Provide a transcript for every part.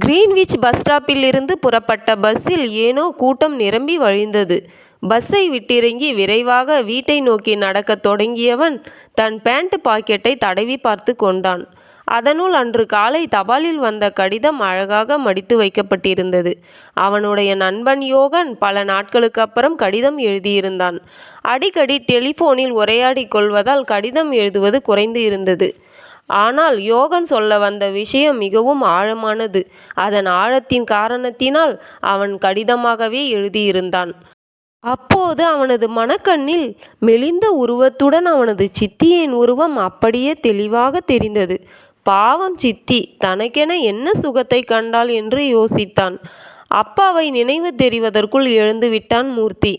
Greenwich bus ஸ்டாப்பில் இருந்து புறப்பட்ட பஸ்ஸில் ஏனோ கூட்டம் நிரம்பி வழிந்தது. பஸ்ஸை விட்டிறங்கி விரைவாக வீட்டை நோக்கி நடக்கத் தொடங்கியவன் தன் பேண்ட் பாக்கெட்டை தடவி பார்த்து கொண்டான். அதனுள் அன்று காலை தபாலில் வந்த கடிதம் அழகாக மடித்து வைக்கப்பட்டிருந்தது. அவனுடைய நண்பன் யோகன் பல நாட்களுக்கு அப்புறம் கடிதம் எழுதியிருந்தான். அடிக்கடி டெலிபோனில் உரையாடி கொள்வதால் கடிதம் எழுதுவது குறைந்து இருந்தது. ஆனால் யோகன் சொல்ல வந்த விஷயம் மிகவும் ஆழமானது. அதன் ஆழத்தின் காரணத்தினால் அவன் கடிதமாகவே எழுதியிருந்தான். அப்போது அவனது மனக்கண்ணில் மெலிந்த உருவத்துடன் அவனது சித்தியின் உருவம் அப்படியே தெளிவாக தெரிந்தது. பாவம் சித்தி, தனக்கென என்ன சுகத்தை கண்டாள் என்று யோசித்தான். அப்பாவை நினைவு தெரிவதற்குள் எழுந்து விட்டான் மூர்த்தி.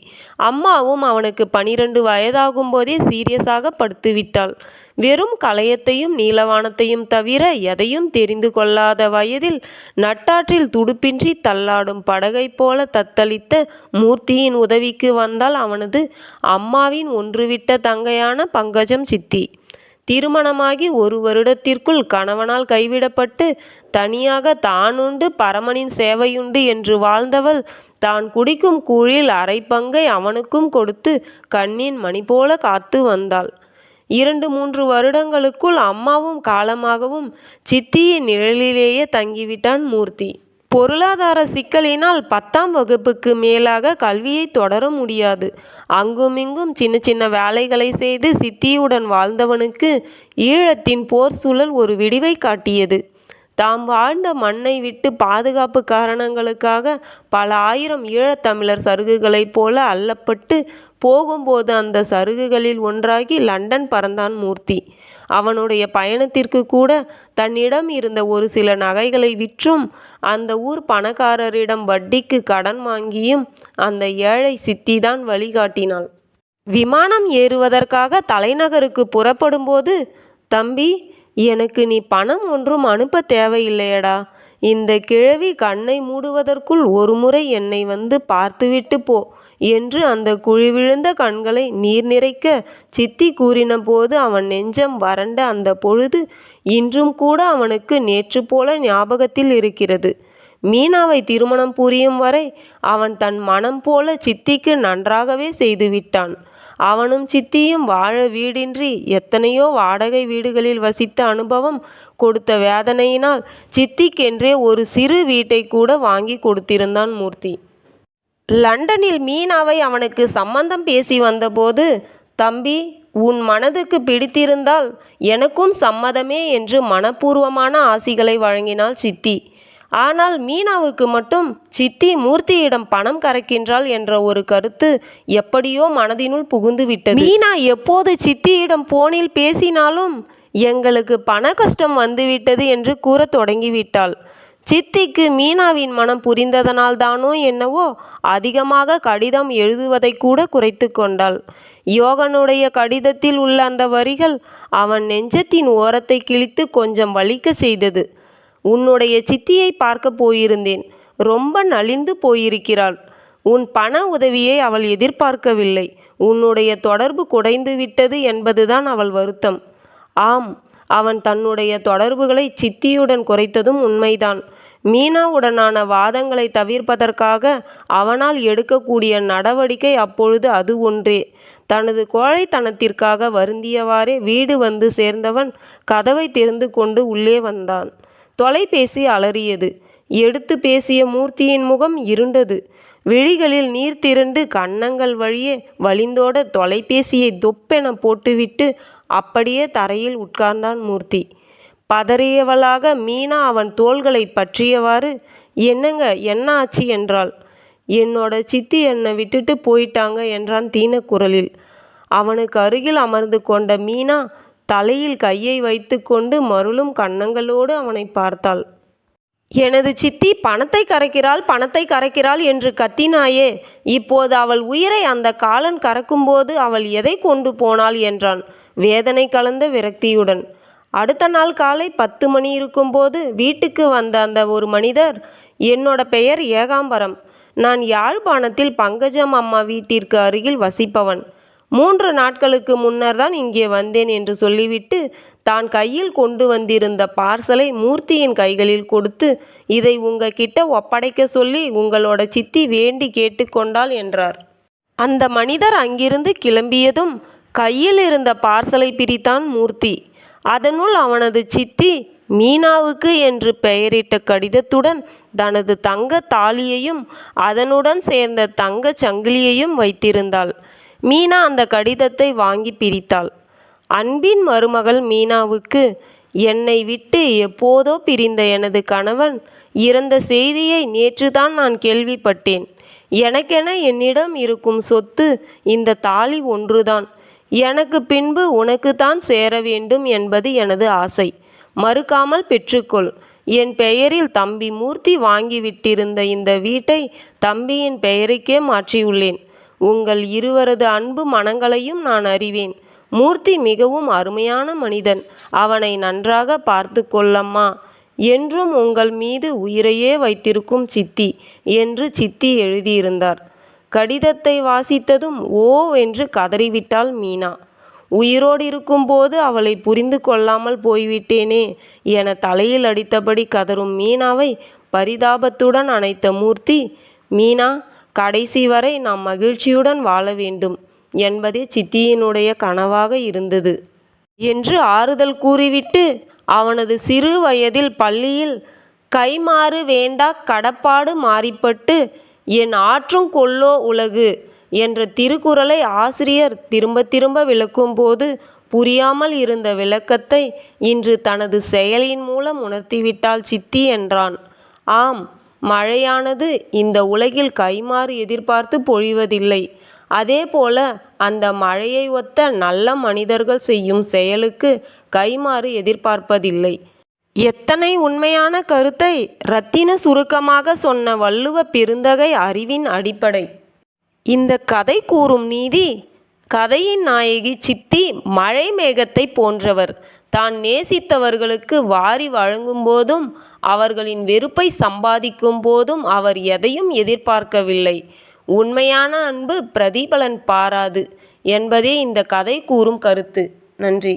அம்மாவும் அவனுக்கு 12 வயதாகும் போதே சீரியஸாக படுத்துவிட்டாள். வெறும் களையத்தையும் நீலவானத்தையும் தவிர எதையும் தெரிந்து கொள்ளாத வயதில் நட்டாற்றில் துடுப்பின்றி தள்ளாடும் படகை போல தத்தளித்த மூர்த்தியின் உதவிக்கு வந்தால் அவனது அம்மாவின் ஒன்றுவிட்ட தங்கையான பங்கஜம் சித்தி. திருமணமாகி 1 வருடத்திற்குள் கணவனால் கைவிடப்பட்டு தனியாக தானுண்டு பரமனின் சேவையுண்டு என்று வாழ்ந்தவள் தான் குடிக்கும் கூழில் 1/2 பங்கை அவனுக்கும் கொடுத்து கண்ணின் மணி போல காத்து வந்தாள். 2-3 வருடங்களுக்குள் அம்மாவும் காலமாகவும் சித்தியின் நிழலிலேயே தங்கிவிட்டான் மூர்த்தி. பொருளாதார சிக்கலினால் 10ஆம் வகுப்புக்கு மேலாக கல்வியை தொடர முடியாது. அங்குமிங்கும் சின்ன சின்ன வேலைகளை செய்து சித்தியுடன் வாழ்ந்தவனுக்கு ஈழத்தின் போர் சூழல் ஒரு விடிவை காட்டியது. தாம் வாழ்ந்த மண்ணை விட்டு பாதுகாப்பு காரணங்களுக்காக பல ஆயிரம் ஈழத்தமிழர் சருகுகளைப் போல அள்ளப்பட்டு போகும்போது அந்த சருகுகளில் ஒன்றாகி லண்டன் பறந்தான் மூர்த்தி. அவனுடைய பயணத்திற்கு கூட தன்னிடம் இருந்த ஒரு சில நகைகளை விற்றும் அந்த ஊர் பணக்காரரிடம் வட்டிக்கு கடன் வாங்கியும் அந்த ஏழை சித்திதான் வழிகாட்டினாள். விமானம் ஏறுவதற்காக தலைநகருக்கு புறப்படும்போது, தம்பி, எனக்கு நீ பணம் ஒன்றும் அனுப்ப தேவையில்லையடா. இந்த கிழவி கண்ணை மூடுவதற்குள் ஒரு முறை என்னை வந்து பார்த்துவிட்டு போ என்று அந்த குழிவிழுந்த கண்களை நீர் நிறைக்க சித்தி கூறின போது அவன் நெஞ்சம் வறண்ட அந்த பொழுது இன்றும் கூட அவனுக்கு நேற்று போல ஞாபகத்தில் இருக்கிறது. மீனாவை திருமணம் புரியும் வரை அவன் தன் மனம் போல சித்திக்கு நன்றாகவே செய்துவிட்டான். அவனும் சித்தியும் வாழ வீடின்றி எத்தனையோ வாடகை வீடுகளில் வசித்த அனுபவம் கொடுத்த வேதனையினால் சித்திக்கென்றே ஒரு சிறு வீட்டை கூட வாங்கி கொடுத்திருந்தான் மூர்த்தி. லண்டனில் மீனாவை அவனுக்கு சம்பந்தம் பேசி வந்தபோது, தம்பி, உன் மனதுக்கு பிடித்திருந்தால் எனக்கும் சம்மதமே என்று மனப்பூர்வமான ஆசிகளை வழங்கினாள் சித்தி. ஆனால் மீனாவுக்கு மட்டும் சித்தி மூர்த்தியிடம் பணம் கறக்கின்றாள் என்ற ஒரு கருத்து எப்படியோ மனதினுள் புகுந்து விட்டது. மீனா எப்போது சித்தியிடம் போனில் பேசினாலும் எங்களுக்கு பண கஷ்டம் வந்துவிட்டது என்று கூறத் தொடங்கிவிட்டாள். சித்திக்கு மீனாவின் மனம் புரிந்ததனால் தானோ என்னவோ அதிகமாக கடிதம் எழுதுவதை கூட குறைத்து கொண்டாள். யோகனுடைய கடிதத்தில் உள்ள அந்த வரிகள் அவன் நெஞ்சத்தின் ஓரத்தை கிழித்து கொஞ்சம் வலிக்க செய்தது. உன்னுடைய சித்தியை பார்க்க போயிருந்தேன். ரொம்ப நலிந்து போயிருக்கிறாள். உன் பண உதவியை அவள் எதிர்பார்க்கவில்லை. உன்னுடைய தொடர்பு குறைந்து விட்டது என்பதுதான் அவள் வருத்தம். ஆம், அவன் தன்னுடைய தொடர்புகளை சித்தியுடன் குறைத்ததும் உண்மைதான். மீனாவுடனான வாதங்களை தவிர்ப்பதற்காக அவனால் எடுக்கக்கூடிய நடவடிக்கை அப்பொழுது அது ஒன்றே. தனது கோழைத்தனத்திற்காக வருந்தியவாறே வீடு வந்து சேர்ந்தவன் கதவை திறந்து கொண்டு உள்ளே வந்தான். தொலைபேசி அலறியது. எடுத்து பேசிய மூர்த்தியின் முகம் இருண்டது. விழிகளில் நீர் திரண்டு கன்னங்கள் வழியே வழிந்தோட தொலைபேசியை தொப்பென போட்டுவிட்டு அப்படியே தரையில் உட்கார்ந்தான் மூர்த்தி. பதறியவளாக மீனா அவன் தோள்களை பற்றியவாறு, என்னங்க, என்ன ஆச்சு என்றாள். என்னோட சித்தி என்னை விட்டுட்டு போயிட்டாங்க என்றான் தீனக்குரலில். அவனுக்கு அருகில் அமர்ந்து கொண்ட மீனா தலையில் கையை வைத்து கொண்டு மருளும் கன்னங்களோடு அவனை பார்த்தாள். எனது சித்தி பணத்தை கறக்கிறாள், பணத்தை கறக்கிறாள் என்று கத்தினாயே, இப்போது அவள் உயிரை அந்த காலன் கறக்கும்போது அவள் எதை கொண்டு போனாள் என்றான் வேதனை கலந்த விரக்தியுடன். அடுத்த நாள் காலை 10 மணி இருக்கும்போது வீட்டுக்கு வந்த அந்த ஒரு மனிதர், என்னோட பெயர் ஏகாம்பரம், நான் யாழ்ப்பாணத்தில் பங்கஜம் அம்மா வீட்டிற்கு அருகில் வசிப்பவன். 3 நாட்களுக்கு முன்னர் தான் இங்கே வந்தேன் என்று சொல்லிவிட்டு தான் கையில் கொண்டு வந்திருந்த பார்சலை மூர்த்தியின் கைகளில் கொடுத்து, இதை உங்க கிட்ட ஒப்படைக்க சொல்லி உங்களோட சித்தி வேண்டி கேட்டுக்கொண்டாள் என்றார். அந்த மனிதர் அங்கிருந்து கிளம்பியதும் கையில் இருந்த பார்சலை பிரித்தான் மூர்த்தி. அதனுள் அவனது சித்தி மீனாவுக்கு என்று பெயரிட்ட கடிதத்துடன் தனது தங்க தாலியையும் அதனுடன் சேர்ந்த தங்க சங்கிலியையும் வைத்திருந்தாள். மீனா அந்த கடிதத்தை வாங்கி பிரித்தாள். அன்பின் மருமகள் மீனாவுக்கு, என்னை விட்டு எப்போதோ பிரிந்த எனது கணவன் இறந்த செய்தியை நேற்றுதான் நான் கேள்விப்பட்டேன். எனக்கென என்னிடம் இருக்கும் சொத்து இந்த தாலி ஒன்றுதான். எனக்கு பின்பு உனக்குத்தான் சேர வேண்டும் என்பது எனது ஆசை. மறுக்காமல் பெற்றுக்கொள். என் பெயரில் தம்பி மூர்த்தி வாங்கிவிட்டிருந்த இந்த வீட்டை தம்பியின் பெயருக்கே மாற்றியுள்ளேன். உங்கள் இருவரது அன்பு மனங்களையும் நான் அறிவேன். மூர்த்தி மிகவும் அருமையான மனிதன். அவனை நன்றாக பார்த்து கொள்ளம்மா. என்றும் உங்கள் மீது உயிரையே வைத்திருக்கும் சித்தி என்று சித்தி எழுதியிருந்தார். கடிதத்தை வாசித்ததும் ஓ என்று கதறிவிட்டாள் மீனா. உயிரோடு இருக்கும்போது அவளை புரிந்து கொள்ளாமல் போய்விட்டேனே என தலையில் அடித்தபடி கதறும் மீனாவை பரிதாபத்துடன் அணைத்த மூர்த்தி, மீனா, கடைசி வரை நாம் மகிழ்ச்சியுடன் வாழ வேண்டும் என்பதே சித்தியினுடைய கனவாக இருந்தது என்று ஆறுதல் கூறிவிட்டு, அவனது சிறு வயதில் பள்ளியில் கைமாறு வேண்டா கடப்பாடு மாறிப்பட்டு என் ஆற்றும் கொல்லோ உலகு என்ற திருக்குறளை ஆசிரியர் திரும்ப திரும்ப விளக்கும்போது புரியாமல் இருந்த விளக்கத்தை இன்று தனது செயலின் மூலம் உணர்த்திவிட்டாள் சித்தி என்றான். ஆம், மழையானது இந்த உலகில் கைமாறு எதிர்பார்த்து பொழிவதில்லை. அதேபோல அந்த மழையை ஒத்த நல்ல மனிதர்கள் செய்யும் செயலுக்கு கைமாறு எதிர்பார்ப்பதில்லை. எத்தனை உண்மையான கருத்தை ரத்தின சுருக்கமாக சொன்ன வள்ளுவ பெருந்தகை அறிவின் அடிப்படை. இந்த கதை கூறும் நீதி, கதையின் நாயகி சித்தி மழை மேகத்தை போன்றவர். தான் நேசித்தவர்களுக்கு வாரி வழங்கும் போதும் அவர்களின் வெறுப்பை சம்பாதிக்கும் போதும் அவர் எதையும் எதிர்பார்க்கவில்லை. உண்மையான அன்பு பிரதிபலன் பாராது என்பதே இந்த கதை கூறும் கருத்து. நன்றி.